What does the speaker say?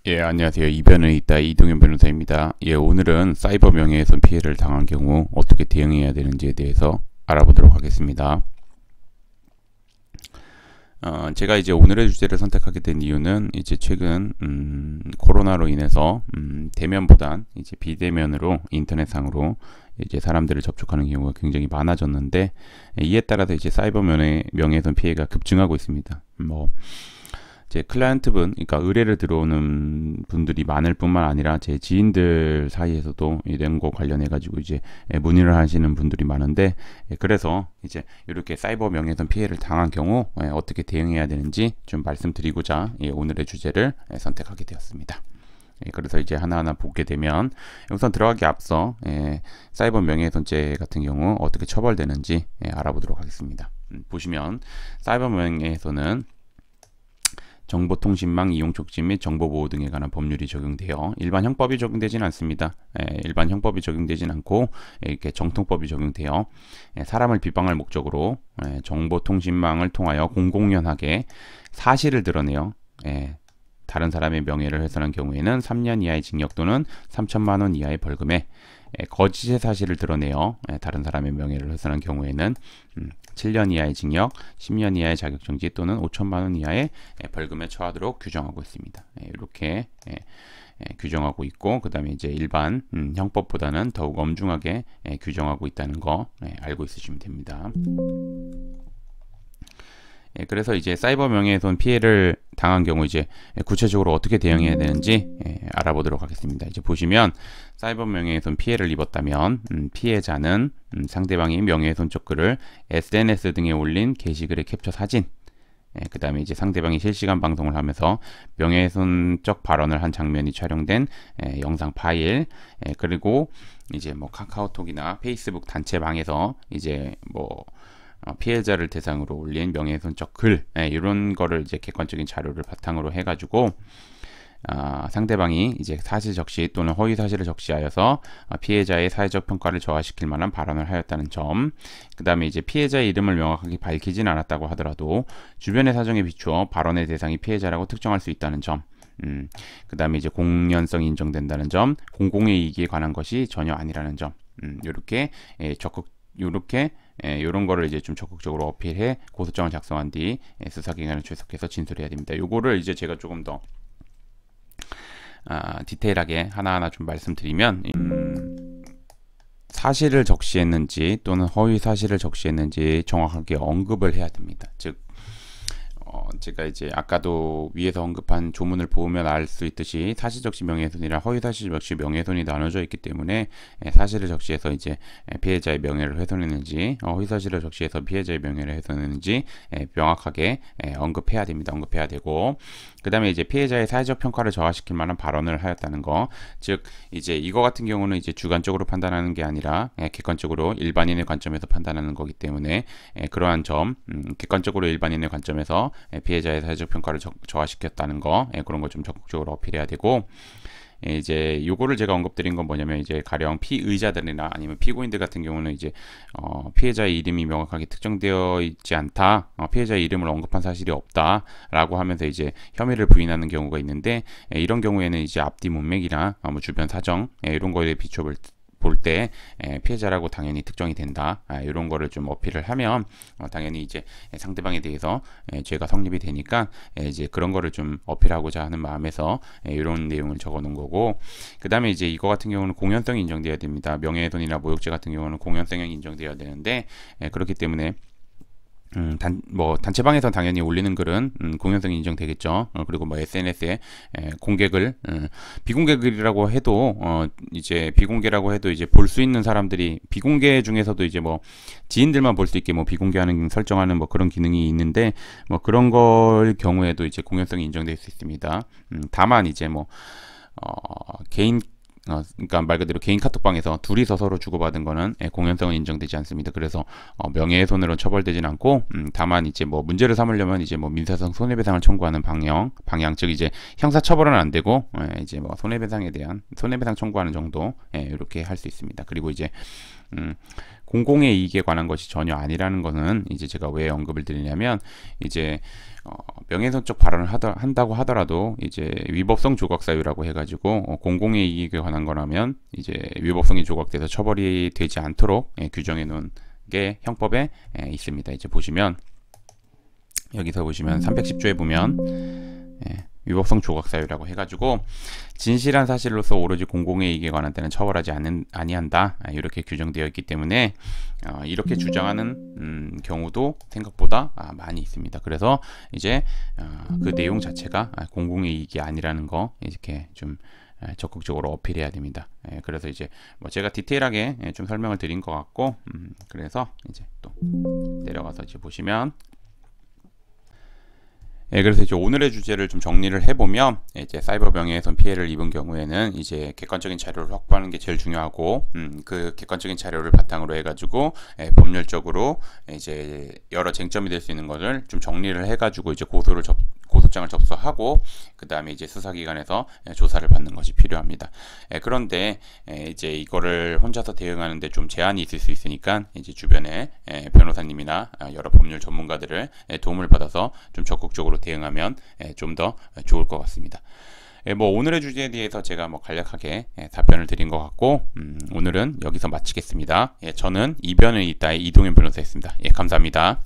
예, 안녕하세요. 이변에 있다 이동현 변호사입니다. 예, 오늘은 사이버 명예훼손 피해를 당한 경우 어떻게 대응해야 되는지에 대해서 알아보도록 하겠습니다. 제가 이제 오늘의 주제를 선택하게 된 이유는 이제 최근 코로나로 인해서 대면보단 이제 비대면으로 인터넷상으로 이제 사람들을 접촉하는 경우가 굉장히 많아졌는데, 이에 따라서 이제 사이버 명예훼손 피해가 급증하고 있습니다. 제 클라이언트분, 그러니까 의뢰를 들어오는 분들이 많을 뿐만 아니라 제 지인들 사이에서도 이런 거 관련해 가지고 이제 문의를 하시는 분들이 많은데, 그래서 이제 이렇게 사이버 명예훼손 피해를 당한 경우 어떻게 대응해야 되는지 좀 말씀드리고자 오늘의 주제를 선택하게 되었습니다. 그래서 이제 하나하나 보게 되면, 우선 들어가기 앞서 사이버 명예훼손죄 같은 경우 어떻게 처벌되는지 알아보도록 하겠습니다. 보시면 사이버 명예훼손은 정보통신망 이용 촉진 및 정보보호 등에 관한 법률이 적용되어 일반 형법이 적용되진 않습니다. 일반 형법이 적용되진 않고 이렇게 정통법이 적용되어 사람을 비방할 목적으로 정보통신망을 통하여 공공연하게 사실을 드러내어 다른 사람의 명예를 훼손한 경우에는 3년 이하의 징역 또는 3천만 원 이하의 벌금에, 거짓의 사실을 드러내어 다른 사람의 명예를 훼손한 경우에는 7년 이하의 징역, 10년 이하의 자격정지 또는 5천만 원 이하의 벌금에 처하도록 규정하고 있습니다. 이렇게 규정하고 있고, 그 다음에 이제 일반 형법보다는 더욱 엄중하게 규정하고 있다는 거 알고 있으시면 됩니다. 그래서 이제 사이버 명예훼손 피해를 당한 경우 이제 구체적으로 어떻게 대응해야 되는지 알아보도록 하겠습니다. 이제 보시면 사이버 명예훼손 피해를 입었다면 피해자는 상대방이 명예훼손적 글을 SNS 등에 올린 게시글의 캡처 사진, 그 다음에 이제 상대방이 실시간 방송을 하면서 명예훼손적 발언을 한 장면이 촬영된 영상 파일, 그리고 이제 뭐 카카오톡이나 페이스북 단체방에서 이제 뭐 피해자를 대상으로 올린 명예훼손적 글, 이런 거를 이제 객관적인 자료를 바탕으로 해가지고 상대방이 이제 사실 적시 또는 허위 사실을 적시하여서 피해자의 사회적 평가를 저하시킬 만한 발언을 하였다는 점, 그 다음에 이제 피해자의 이름을 명확하게 밝히진 않았다고 하더라도 주변의 사정에 비추어 발언의 대상이 피해자라고 특정할 수 있다는 점, 그 다음에 이제 공연성이 인정된다는 점, 공공의 이익에 관한 것이 전혀 아니라는 점, 이렇게 이런 거를 이제 좀 적극적으로 어필해 고소장을 작성한 뒤 수사기관에 출석해서 진술해야 됩니다. 요거를 이제 제가 조금 더 디테일하게 하나하나 좀 말씀드리면, 사실을 적시했는지 또는 허위 사실을 적시했는지 정확하게 언급을 해야 됩니다. 즉 제가 이제 아까도 위에서 언급한 조문을 보면 알 수 있듯이 사실적시 명예훼손이랑 허위사실 적시 명예훼손이 나눠져 있기 때문에 사실을 적시해서 이제 피해자의 명예를 훼손했는지, 허위사실을 적시해서 피해자의 명예를 훼손했는지 명확하게 언급해야 됩니다. 언급해야 되고, 그 다음에 이제 피해자의 사회적 평가를 저하시킬 만한 발언을 하였다는 거, 즉 이제 이거 같은 경우는 이제 주관적으로 판단하는 게 아니라 객관적으로 일반인의 관점에서 판단하는 거기 때문에 그러한 점, 객관적으로 일반인의 관점에서 피해자의 사회적 평가를 저하시켰다는 거, 그런 거 좀 적극적으로 어필해야 되고, 이제 요거를 제가 언급드린 건 뭐냐면, 이제 가령 피의자들이나 아니면 피고인들 같은 경우는 이제 피해자의 이름이 명확하게 특정되어 있지 않다, 피해자의 이름을 언급한 사실이 없다라고 하면서 이제 혐의를 부인하는 경우가 있는데, 이런 경우에는 이제 앞뒤 문맥이나 뭐 주변 사정, 이런 거에 비춰 볼 때 피해자라고 당연히 특정이 된다, 이런 거를 좀 어필을 하면 당연히 이제 상대방에 대해서 죄가 성립이 되니까 이제 그런 거를 좀 어필하고자 하는 마음에서 이런 내용을 적어 놓은 거고, 그 다음에 이제 이거 같은 경우는 공연성이 인정되어야 됩니다. 명예훼손이나 모욕죄 같은 경우는 공연성이 인정되어야 되는데, 그렇기 때문에 단체방에서 당연히 올리는 글은 공연성이 인정되겠죠. 그리고 뭐 SNS에 공개글, 비공개 글이라고 해도 이제 비공개라고 해도 이제 볼 수 있는 사람들이, 비공개 중에서도 이제 뭐 지인들만 볼 수 있게 뭐 비공개하는 설정하는 뭐 그런 기능이 있는데, 뭐 그런 걸 경우에도 이제 공연성이 인정될 수 있습니다. 다만 이제 뭐 개인, 그러니까 말 그대로 개인 카톡방에서 둘이서 서로 주고받은 거는 공연성은 인정되지 않습니다. 그래서 명예훼손으로 처벌되진 않고, 다만 이제 뭐 문제를 삼으려면 이제 뭐 민사상 손해배상을 청구하는 방향, 즉 이제 형사처벌은 안 되고 이제 뭐 손해배상에 대한 손해배상 청구하는 정도, 이렇게 할 수 있습니다. 그리고 이제 공공의 이익에 관한 것이 전혀 아니라는 것은 이제 제가 왜 언급을 드리냐면 이제 명예훼손적 발언을 한다고 하더라도 이제 위법성 조각 사유라고 해가지고 공공의 이익에 관한 거라면 이제 위법성이 조각돼서 처벌이 되지 않도록 규정해 놓은 게 형법에 있습니다. 이제 보시면 여기서 보시면 310조에 보면 위법성 조각 사유라고 해가지고 진실한 사실로서 오로지 공공의 이익에 관한 때는 처벌하지 아니한다 이렇게 규정되어 있기 때문에 이렇게 주장하는 경우도 생각보다 많이 있습니다. 그래서 이제 그 내용 자체가 공공의 이익이 아니라는 거 이렇게 좀 적극적으로 어필해야 됩니다. 그래서 이제 뭐 제가 디테일하게 좀 설명을 드린 것 같고 그래서 이제 또 내려가서 이제 보시면 그래서 이제 오늘의 주제를 좀 정리를 해보면 이제 사이버 명예훼손 피해를 입은 경우에는 이제 객관적인 자료를 확보하는 게 제일 중요하고 그 객관적인 자료를 바탕으로 해가지고 법률적으로 이제 여러 쟁점이 될 수 있는 것을 좀 정리를 해가지고 이제 고소장을 접수하고 그 다음에 이제 수사기관에서 조사를 받는 것이 필요합니다. 그런데 이제 이거를 혼자서 대응하는데 좀 제한이 있을 수 있으니까 이제 주변에 변호사님이나 여러 법률 전문가들을 도움을 받아서 좀 적극적으로 대응하면 좀 더 좋을 것 같습니다. 뭐 오늘의 주제에 대해서 제가 뭐 간략하게 답변을 드린 것 같고 오늘은 여기서 마치겠습니다. 저는 이변을 잇다의 이동현 변호사였습니다. 감사합니다.